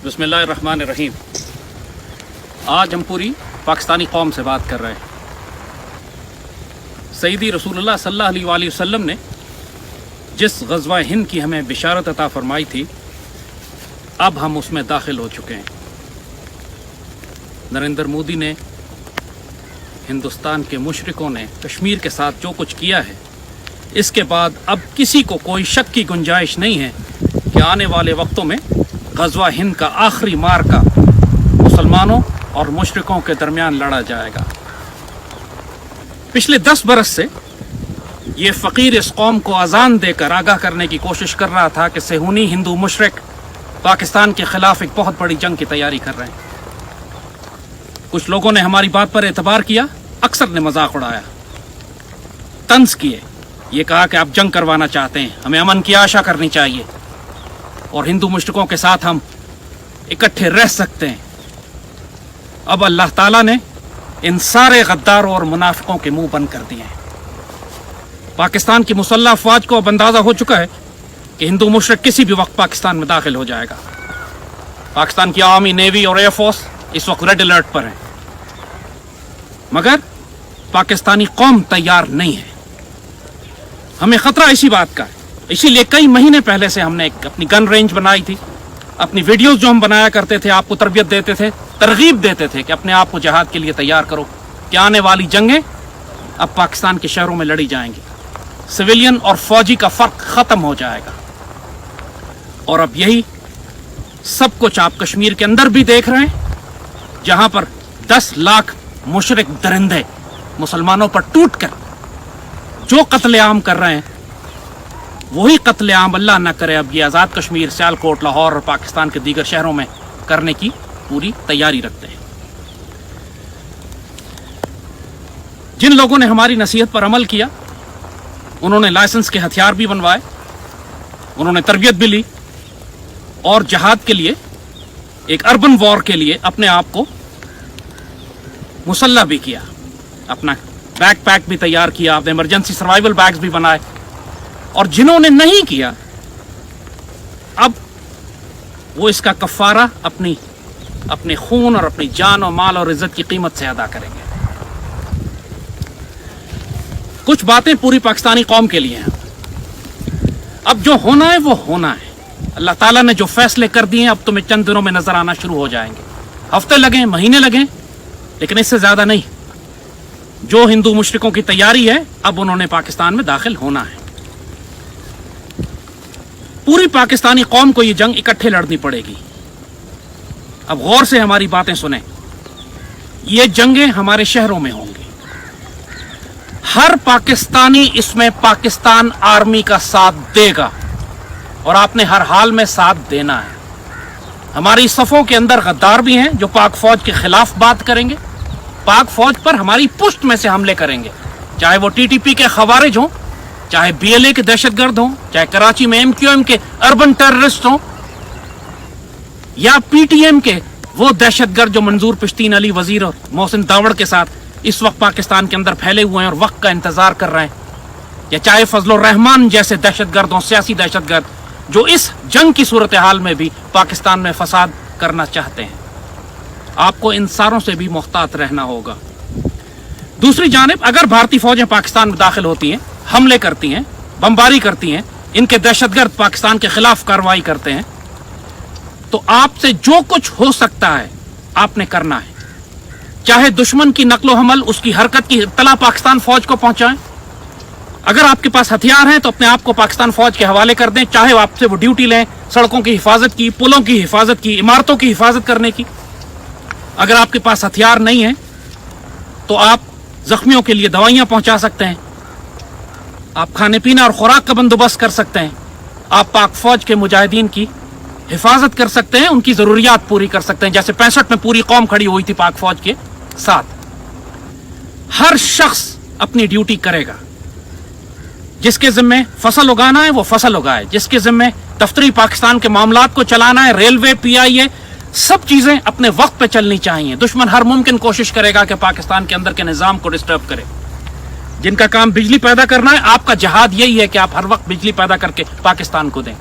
बिस्मिल्लाहिर्रहमानिर्रहीम। आज हम पूरी पाकिस्तानी कौम से बात कर रहे हैं। सैयदी रसूलुल्लाह सल्लल्लाहु अलैहि वसल्लम ने जिस ग़ज़वा हिंद की हमें बिशारत अता फरमाई थी, अब हम उसमें दाखिल हो चुके हैं। नरेंद्र मोदी ने, हिंदुस्तान के मुशरिकों ने कश्मीर के साथ जो कुछ किया है, इसके बाद अब किसी को कोई शक की गुंजाइश नहीं है कि आने वाले वक्तों में ग़ज़वा हिंद का आखिरी मार्का मुसलमानों और मुशरिकों के दरमियान लड़ा जाएगा। पिछले 10 बरस से ये फ़कीर इस कौम को अजान देकर आगाह करने की कोशिश कर रहा था कि सेहूनी हिंदू मुशरिक पाकिस्तान के खिलाफ एक बहुत बड़ी जंग की तैयारी कर रहे हैं। कुछ लोगों ने हमारी बात पर एतबार किया, अक्सर ने मजाक उड़ाया, तंज किए, ये कहा कि आप जंग करवाना चाहते हैं, हमें अमन की आशा करनी चाहिए और हिंदू मुशरिकों के साथ हम इकट्ठे रह सकते हैं। अब अल्लाह ताला ने इन सारे गद्दारों और मुनाफिकों के मुंह बंद कर दिए हैं। पाकिस्तान की मुसल्लह अफवाज को अब अंदाजा हो चुका है कि हिंदू मुशरिक किसी भी वक्त पाकिस्तान में दाखिल हो जाएगा। पाकिस्तान की आर्मी, नेवी और एयरफोर्स इस वक्त रेड अलर्ट पर है, मगर पाकिस्तानी कौम तैयार नहीं है। हमें खतरा इसी बात का है, इसीलिए कई महीने पहले से हमने अपनी गन रेंज बनाई थी। अपनी वीडियोस जो हम बनाया करते थे, आपको तरबियत देते थे, तरगीब देते थे कि अपने आप को जहाद के लिए तैयार करो, कि आने वाली जंगें अब पाकिस्तान के शहरों में लड़ी जाएंगी। सिविलियन और फौजी का फर्क खत्म हो जाएगा। और अब यही सब कुछ आप कश्मीर के अंदर भी देख रहे हैं, जहां पर 10 लाख मुशरिक दरिंदे मुसलमानों पर टूटकर जो कत्लेआम कर रहे हैं, वही कत्लेआम अल्लाह न करे अब ये आज़ाद कश्मीर, सियालकोट, लाहौर और पाकिस्तान के दीगर शहरों में करने की पूरी तैयारी रखते हैं। जिन लोगों ने हमारी नसीहत पर अमल किया, उन्होंने लाइसेंस के हथियार भी बनवाए, उन्होंने तरबियत भी ली और जहाद के लिए, एक अर्बन वॉर के लिए अपने आप को मुसल्लह भी किया, अपना बैक पैक भी तैयार किया, आपने इमरजेंसी सर्वाइवल बैग्स भी बनाए। और जिन्होंने नहीं किया, अब वो इसका कफ़ारा अपने खून और अपनी जान और माल और इज्जत की कीमत से अदा करेंगे। कुछ बातें पूरी पाकिस्तानी कौम के लिए हैं। अब जो होना है वो होना है। अल्लाह ताला ने जो फैसले कर दिए हैं, अब तुम्हें चंद दिनों में नजर आना शुरू हो जाएंगे। हफ्ते लगें, महीने लगें, लेकिन इससे ज्यादा नहीं। जो हिंदू मुशरिकों की तैयारी है, अब उन्होंने पाकिस्तान में दाखिल होना है। पूरी पाकिस्तानी कौम को यह जंग इकट्ठे लड़नी पड़ेगी। अब गौर से हमारी बातें सुने। ये जंगें हमारे शहरों में होंगी। हर पाकिस्तानी इसमें पाकिस्तान आर्मी का साथ देगा और आपने हर हाल में साथ देना है। हमारी सफों के अंदर गद्दार भी हैं जो पाक फौज के खिलाफ बात करेंगे, पाक फौज पर हमारी पुष्ट में से हमले करेंगे, चाहे वो टीटीपी के खवारिज हों, चाहे बीएलए के दहशतगर्द हों, चाहे कराची में एमक्यूएम के अर्बन टेररिस्ट हों, या पीटीएम के वो दहशतगर्द जो मंजूर पश्तीन अली वजीर और मोहसिन दावड़ के साथ इस वक्त पाकिस्तान के अंदर फैले हुए हैं और वक्त का इंतजार कर रहे हैं, या चाहे फजलुर रहमान जैसे दहशतगर्द हों, सियासी दहशतगर्द जो इस जंग की सूरत हाल में भी पाकिस्तान में फसाद करना चाहते हैं। आपको इन सारों से भी मुहतात रहना होगा। दूसरी जानिब अगर भारतीय फौजें पाकिस्तान में दाखिल होती हैं, हमले करती हैं, बमबारी करती हैं, इनके दहशतगर्द पाकिस्तान के खिलाफ कार्रवाई करते हैं, तो आपसे जो कुछ हो सकता है आपने करना है। चाहे दुश्मन की नकलो हमल, उसकी हरकत की इत्तला पाकिस्तान फौज को पहुंचाएं। अगर आपके पास हथियार हैं तो अपने आप को पाकिस्तान फौज के हवाले कर दें, चाहे आपसे वो ड्यूटी लें सड़कों की हिफाजत की, पुलों की हिफाजत की, इमारतों की हिफाजत करने की। अगर आपके पास हथियार नहीं है तो आप जख्मियों के लिए दवाइयां पहुंचा सकते हैं, आप खाने पीने और खुराक का बंदोबस्त कर सकते हैं, आप पाक फौज के मुजाहिदीन की हिफाजत कर सकते हैं, उनकी जरूरियात पूरी कर सकते हैं, जैसे 65 में पूरी कौम खड़ी हुई थी पाक फौज के साथ। हर शख्स अपनी ड्यूटी करेगा। जिसके जिम्मे फसल उगाना है वो फसल उगाए, जिसके जिम्मे दफ्तरी पाकिस्तान के मामलात को चलाना है, रेलवे, पीआईए, सब चीजें अपने वक्त पे चलनी चाहिए। दुश्मन हर मुमकिन कोशिश करेगा कि पाकिस्तान के अंदर के निजाम को डिस्टर्ब करे। जिनका काम बिजली पैदा करना है, आपका जहाद यही है कि आप हर वक्त बिजली पैदा करके पाकिस्तान को दें।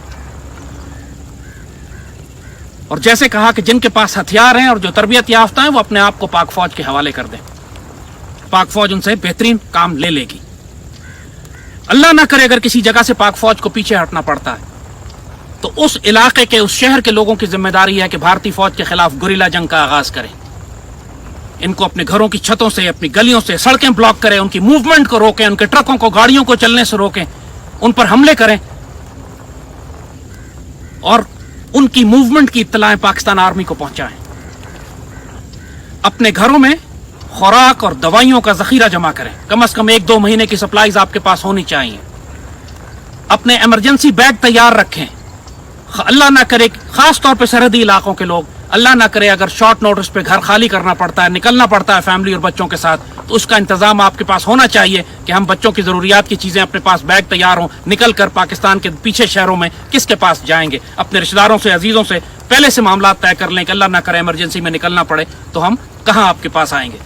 اور جیسے کہا کہ جن کے پاس ہتھیار ہیں اور جو تربیت یافتہ ہیں وہ اپنے آپ کو پاک فوج کے حوالے کر دیں. پاک فوج ان سے بہترین کام لے لے گی. اللہ نہ کرے اگر کسی جگہ سے پاک فوج کو پیچھے ہٹنا پڑتا ہے تو اس علاقے کے اس شہر کے لوگوں کی ذمہ داری ہے کہ بھارتی فوج کے خلاف گوریلا جنگ کا آغاز کریں. ان کو اپنے گھروں کی چھتوں سے، اپنی گلیوں سے، سڑکیں بلاک کریں، ان کی موومنٹ کو روکیں، ان کے ٹرکوں کو، گاڑیوں کو چلنے سے روکیں، ان پر حملے کریں اور ان کی موومنٹ کی اطلاعیں پاکستان آرمی کو پہنچائیں. اپنے گھروں میں خوراک اور دوائیوں کا ذخیرہ جمع کریں. کم از کم 1-2 مہینے کی سپلائیز آپ کے پاس ہونی چاہیے. اپنے ایمرجنسی بیگ تیار رکھیں. اللہ نہ کرے، خاص طور پہ سرحدی علاقوں کے لوگ، اللہ نہ کرے اگر شارٹ نوٹس پہ گھر خالی کرنا پڑتا ہے، نکلنا پڑتا ہے فیملی اور بچوں کے ساتھ، تو اس کا انتظام آپ کے پاس ہونا چاہیے کہ ہم بچوں کی ضروریات کی چیزیں اپنے پاس بیگ تیار ہوں، نکل کر پاکستان کے پیچھے شہروں میں کس کے پاس جائیں گے. اپنے رشتہ داروں سے، عزیزوں سے پہلے سے معاملات طے کر لیں کہ اللہ نہ کرے ایمرجنسی میں نکلنا پڑے تو ہم کہاں آپ کے پاس آئیں گے.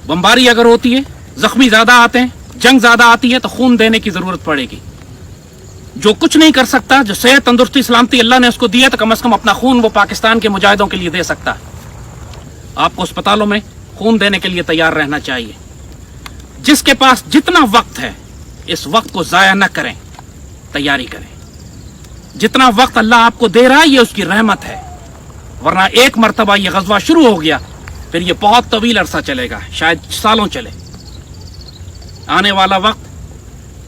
بمباری اگر ہوتی ہے، زخمی زیادہ آتے ہیں، جنگ زیادہ آتی ہے تو خون دینے کی ضرورت پڑے گی. جو کچھ نہیں کر سکتا، جو صحت، تندرستی، سلامتی اللہ نے اس کو دی ہے، تو کم از کم اپنا خون وہ پاکستان کے مجاہدوں کے لیے دے سکتا ہے. آپ کو اسپتالوں میں خون دینے کے لیے تیار رہنا چاہیے. جس کے پاس جتنا وقت ہے اس وقت کو ضائع نہ کریں، تیاری کریں. جتنا وقت اللہ آپ کو دے رہا ہے یہ اس کی رحمت ہے، ورنہ ایک مرتبہ یہ غزوہ شروع ہو گیا پھر یہ بہت طویل عرصہ چلے گا، شاید سالوں چلے. آنے والا وقت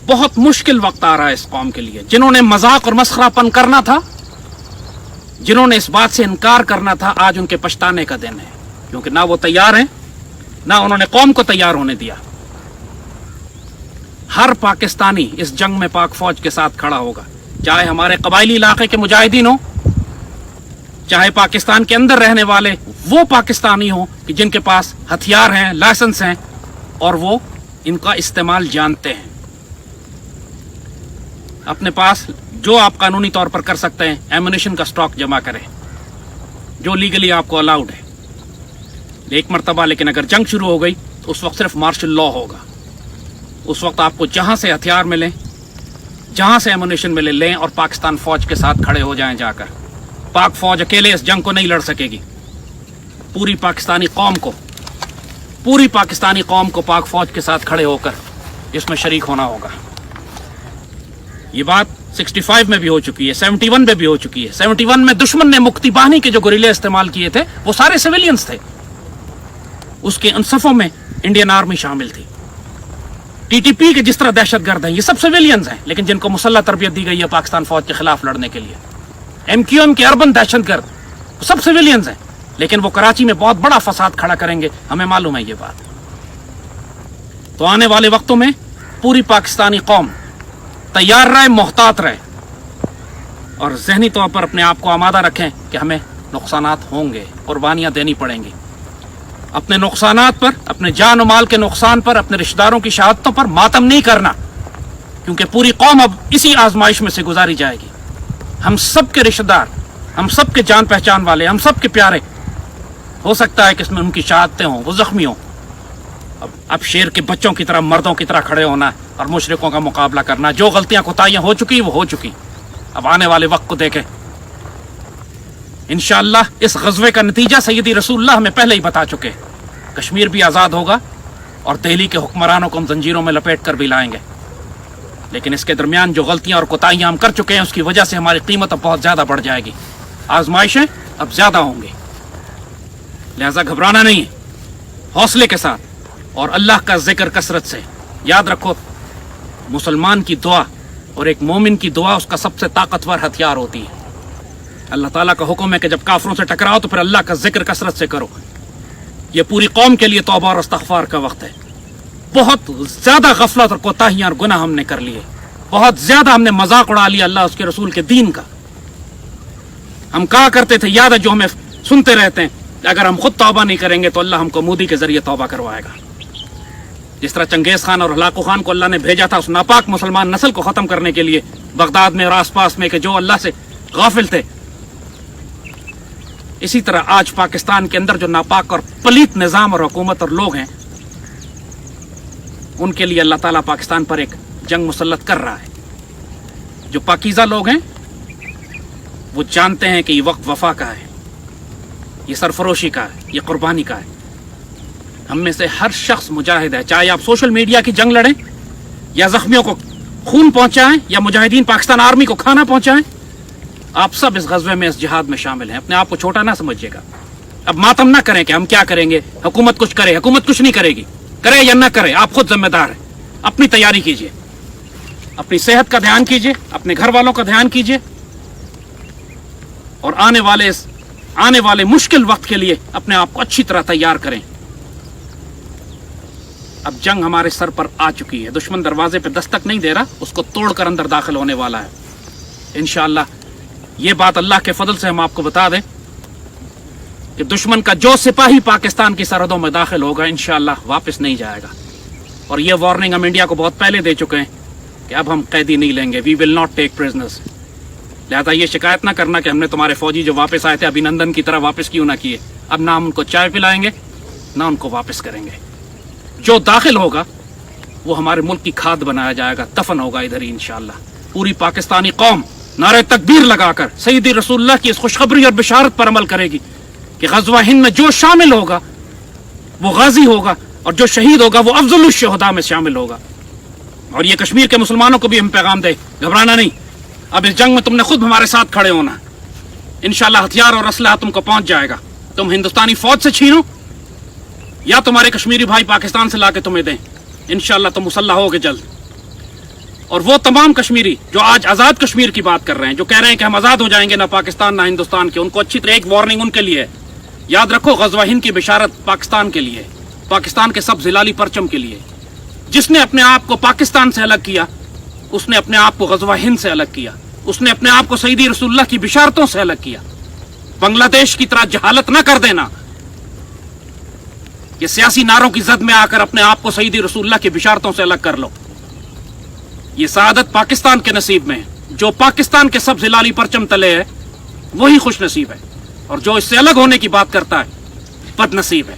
بہت مشکل وقت آ رہا ہے اس قوم کے لیے. جنہوں نے مذاق اور مسخرہ پن کرنا تھا، جنہوں نے اس بات سے انکار کرنا تھا، آج ان کے پچھتانے کا دن ہے، کیونکہ نہ وہ تیار ہیں، نہ انہوں نے قوم کو تیار ہونے دیا. ہر پاکستانی اس جنگ میں پاک فوج کے ساتھ کھڑا ہوگا، چاہے ہمارے قبائلی علاقے کے مجاہدین ہوں، چاہے پاکستان کے اندر رہنے والے وہ پاکستانی ہوں کہ جن کے پاس ہتھیار ہیں، لائسنس ہیں اور وہ ان کا استعمال جانتے ہیں. اپنے پاس جو آپ قانونی طور پر کر سکتے ہیں ایمونیشن کا سٹاک جمع کریں جو لیگلی آپ کو الاؤڈ ہے. ایک مرتبہ لیکن اگر جنگ شروع ہو گئی تو اس وقت صرف مارشل لا ہوگا. اس وقت آپ کو جہاں سے ہتھیار ملیں، جہاں سے ایمونیشن ملے، لیں اور پاکستان فوج کے ساتھ کھڑے ہو جائیں. جا کر پاک فوج اکیلے اس جنگ کو نہیں لڑ سکے گی. پوری پاکستانی قوم کو پاک فوج کے ساتھ کھڑے ہو کر اس میں شریک ہونا ہوگا. یہ بات 65 میں بھی ہو چکی ہے، 71 میں بھی ہو چکی ہے. 71 میں دشمن نے مکتی باہنی کے جو گوریلے استعمال کیے تھے وہ سارے سویلینز تھے. اس کے ان صفوں میں انڈین آرمی شامل تھی. ٹی ٹی پی کے جس طرح دہشت گرد ہیں یہ سب سویلینز ہیں، لیکن جن کو مسلح تربیت دی گئی ہے پاکستان فوج کے خلاف لڑنے کے لیے. ایم کیو ایم کے اربن دہشت گرد سب سویلینز ہیں، لیکن وہ کراچی میں بہت بڑا فساد کھڑا کریں گے، ہمیں معلوم ہے یہ بات. تو آنے والے وقتوں میں پوری پاکستانی قوم تیار رہے، محتاط رہے اور ذہنی طور پر اپنے آپ کو آمادہ رکھیں کہ ہمیں نقصانات ہوں گے، قربانیاں دینی پڑیں گی. اپنے نقصانات پر، اپنے جان و مال کے نقصان پر، اپنے رشتہ داروں کی شہادتوں پر ماتم نہیں کرنا، کیونکہ پوری قوم اب اسی آزمائش میں سے گزاری جائے گی. ہم سب کے رشتہ دار، ہم سب کے جان پہچان والے، ہم سب کے پیارے، ہو سکتا ہے کہ اس میں ان کی شہادتیں ہوں، وہ زخمی ہوں. اب شیر کے بچوں کی طرح، مردوں کی طرح کھڑے ہونا اور مشرکوں کا مقابلہ کرنا. جو غلطیاں کوتاہیاں ہو چکی وہ ہو چکی. اب آنے والے وقت کو دیکھیں. انشاءاللہ اس غزوے کا نتیجہ سیدی رسول اللہ ہمیں پہلے ہی بتا چکے. کشمیر بھی آزاد ہوگا اور دہلی کے حکمرانوں کو ہم زنجیروں میں لپیٹ کر بھی لائیں گے. لیکن اس کے درمیان جو غلطیاں اور کوتاہیاں ہم کر چکے ہیں اس کی وجہ سے ہماری قیمت اب بہت زیادہ بڑھ جائے گی. آزمائشیں اب زیادہ ہوں گی، لہذا گھبرانا نہیں ہے، حوصلے کے ساتھ اور اللہ کا ذکر کثرت سے. یاد رکھو، مسلمان کی دعا اور ایک مومن کی دعا اس کا سب سے طاقتور ہتھیار ہوتی ہے. اللہ تعالیٰ کا حکم ہے کہ جب کافروں سے ٹکراؤ تو پھر اللہ کا ذکر کثرت سے کرو. یہ پوری قوم کے لیے توبہ اور استغفار کا وقت ہے. بہت زیادہ غفلت اور کوتاہیاں اور گناہ ہم نے کر لیے، بہت زیادہ ہم نے مذاق اڑا لیا اللہ اس کے رسول کے دین کا. ہم کہا کرتے تھے، یاد ہے، جو ہمیں سنتے رہتے ہیں، اگر ہم خود توبہ نہیں کریں گے تو اللہ ہم کو مودی کے ذریعے توبہ کروائے گا. جس طرح چنگیز خان اور ہلاکو خان کو اللہ نے بھیجا تھا اس ناپاک مسلمان نسل کو ختم کرنے کے لیے بغداد میں اور آس پاس میں کہ جو اللہ سے غافل تھے، اسی طرح آج پاکستان کے اندر جو ناپاک اور پلیت نظام اور حکومت اور لوگ ہیں ان کے لیے اللہ تعالیٰ پاکستان پر ایک جنگ مسلط کر رہا ہے. जो पाकीज़ा लोग हैं वो जानते हैं कि ये वक्त वफा का है, ये सरफरोशी का है, ये कुर्बानी का है। हम में से हर शख्स मुजाहिद है, चाहे आप सोशल मीडिया की जंग लड़ें या जख्मियों को खून पहुंचाएं या मुजाहिदीन पाकिस्तान आर्मी को खाना पहुंचाएं, आप सब इस गज़वे में, इस जिहाद में शामिल हैं। अपने आप को छोटा ना समझिएगा। अब मातम ना करें कि हम क्या करेंगे, हुकूमत कुछ करे। हुकूमत कुछ नहीं करेगी, करे या ना करे, आप खुद जिम्मेदार हैं। अपनी तैयारी कीजिए, अपनी सेहत का ध्यान कीजिए, अपने घर वालों का ध्यान कीजिए और आने वाले मुश्किल वक्त के लिए अपने आप को अच्छी तरह तैयार करें। अब जंग हमारे सर पर आ चुकी है, दुश्मन दरवाजे पे दस्तक नहीं दे रहा, उसको तोड़कर अंदर दाखिल होने वाला है इंशाअल्लाह। ये बात अल्लाह के फजल से हम आपको बता दें कि दुश्मन का जो सिपाही पाकिस्तान की सरहदों में दाखिल होगा इंशाअल्लाह वापस नहीं जाएगा। और ये वार्निंग हम इंडिया को बहुत पहले दे चुके हैं कि अब हम कैदी नहीं लेंगे, we will not take prisoners. लिहाजा ये शिकायत ना करना कि हमने तुम्हारे फौजी जो वापस आए थे अभिनंदन की तरह वापस क्यों ना किए। अब ना हम उनको चाय पिलाएंगे ना उनको वापस करेंगे। जो दाखिल होगा वो हमारे मुल्क की खाद बनाया जाएगा, दफन होगा इधर ही इंशाअल्लाह। पूरी पाकिस्तानी कौम नारे तकबीर लगाकर सैयदी रसूलुल्लाह की इस खुशखबरी और बिशारत पर अमल करेगी कि गज़वा हिंद में जो शामिल होगा वो गाजी होगा और जो शहीद होगा वो अफजलुश शुहदा में शामिल होगा। और ये कश्मीर के मुसलमानों को भी हम पैगाम दे, घबराना नहीं। अब इस जंग में तुमने खुद हमारे साथ खड़े होना। इंशाअल्लाह हथियार और असलहा तुमको पहुंच जाएगा। तुम हिंदुस्तानी फौज से छीनो या तुम्हारे कश्मीरी भाई पाकिस्तान से लाके तुम्हें दें, इंशाअल्लाह तुम मुसल्लह होगे जल्द। और वो तमाम कश्मीरी जो आज आजाद कश्मीर की बात कर रहे हैं, जो कह रहे हैं कि हम आजाद हो जाएंगे ना पाकिस्तान ना हिंदुस्तान के, उनको अच्छी तरह एक वार्निंग उनके लिए है। याद रखो, गज़वा हिंद की बिशारत पाकिस्तान के लिए, पाकिस्तान के सब जिलाली परचम के लिए। जिसने अपने आप को पाकिस्तान से अलग किया उसने अपने आप को गज़वा हिंद से अलग किया, उसने अपने आप को सैयदी रसूलुल्लाह की बिशारतों से अलग किया। बांग्लादेश की तरह जहालत ना कर देना कि सियासी नारों की जद में आकर अपने आप को सैयदी रसूलुल्लाह की बिशारतों से अलग कर लो। ये सआदत पाकिस्तान के नसीब में है। जो पाकिस्तान के सब जिलाली परचम तले है वही खुश नसीब है, और जो इससे अलग होने की बात करता है बदनसीब है।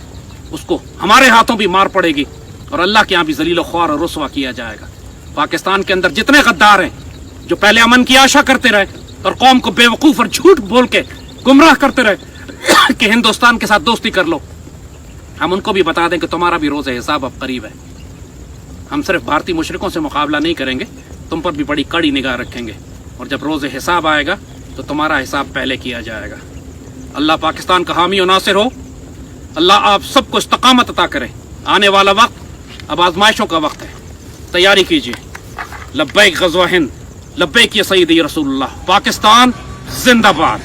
उसको हमारे हाथों भी मार पड़ेगी और अल्लाह के यहाँ भी जलील ख्वार और रुसवा किया जाएगा। पाकिस्तान के अंदर जितने गद्दार हैं जो पहले अमन की आशा करते रहे और कौम को बेवकूफ और झूठ बोल के गुमराह करते रहे कि हिंदुस्तान के साथ दोस्ती कर लो, हम उनको भी बता दें कि तुम्हारा भी रोज़ हिसाब अब करीब है। हम सिर्फ भारतीय मुशरिकों से मुकाबला नहीं करेंगे, तुम पर भी बड़ी कड़ी निगाह रखेंगे और जब रोज़ हिसाब आएगा तो तुम्हारा हिसाब पहले किया जाएगा। अल्लाह पाकिस्तान का हामी और नासिर हो। अल्लाह आप सबको इस्तकामत अता करे। आने वाला वक्त अब आजमाइशों का वक्त है, तैयारी कीजिए। लब्बैक गज़वा हिंद, लब्बैक या सैयदी रसूलुल्लाह। पाकिस्तान जिंदाबाद।